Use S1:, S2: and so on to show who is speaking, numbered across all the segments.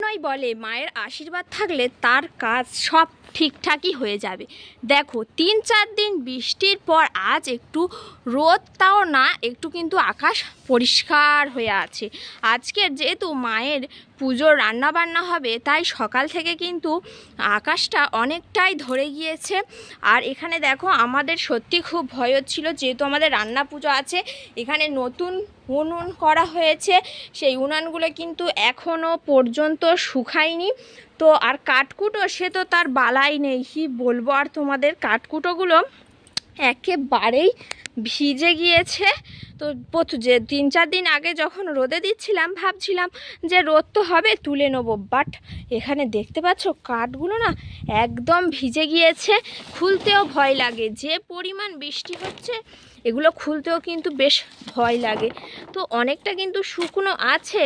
S1: নয় বলে মায়ের আশীর্বাদ থাকলে তার কাজ সব ঠিকঠাকই হয়ে যাবে। দেখো 3-4 দিন বৃষ্টির পর আজ একটু রোদটাও না, একটু কিন্তু আকাশ পরিষ্কার হয়ে আছে। আজকের যেহেতু মায়ের পুজোর রান্নাবান্না হবে, তাই সকাল থেকে কিন্তু আকাশটা অনেকটাই ধরে গিয়েছে। আর এখানে দেখো আমাদের সত্যি খুব ভয় হচ্ছিল, যেহেতু আমাদের রান্না পুজো আছে। এখানে নতুন উনুন করা হয়েছে, সেই উনানগুলো কিন্তু এখনও পর্যন্ত শুকায়নি। তো আর কাঠকুটো সে তো তার বালাই নেই, কি বলবো আর তোমাদের, কাঠকুটোগুলো একেবারেই ভিজে গিয়েছে। তো যে 3-4 দিন আগে যখন রোদে দিচ্ছিলাম ভাবছিলাম যে রোদ তো হবে তুলে নেবো, বাট এখানে দেখতে পাচ্ছ কাঠগুলো না একদম ভিজে গিয়েছে। খুলতেও ভয় লাগে, যে পরিমাণ বৃষ্টি হচ্ছে এগুলো খুলতেও কিন্তু বেশ ভয় লাগে। তো অনেকটা কিন্তু শুকনো আছে,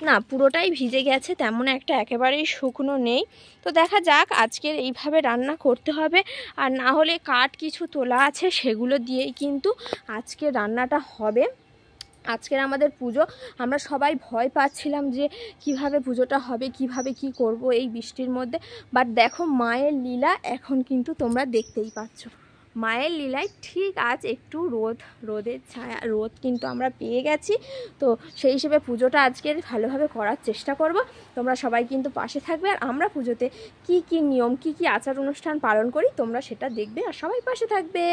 S1: না পুরোটাই ভিজে গেছে, তেমন একটা একেবারেই শুকনো নেই। তো দেখা যাক, আজকের এইভাবে রান্না করতে হবে। আর না হলে কাঠ কিছু তোলা আছে, সেগুলো দিয়েই কিন্তু আজকে রান্নাটা হবে। আজকের আমাদের পুজো, আমরা সবাই ভয় পাচ্ছিলাম যে কিভাবে পুজোটা হবে, কিভাবে কি করব এই বৃষ্টির মধ্যে। বাট দেখো মায়ের লীলা এখন কিন্তু তোমরা দেখতেই পাচ্ছ। মায়ের লীলায় ঠিক আজ একটু রোদের ছায়া, রোদ কিন্তু আমরা পেয়ে গেছি। তো সেই হিসেবে পুজোটা আজকের ভালোভাবে করার চেষ্টা করব। তোমরা সবাই কিন্তু পাশে থাকবে, আর আমরা পুজোতে কি কি নিয়ম, কি কি আচার অনুষ্ঠান পালন করি তোমরা সেটা দেখবে, আর সবাই পাশে থাকবে।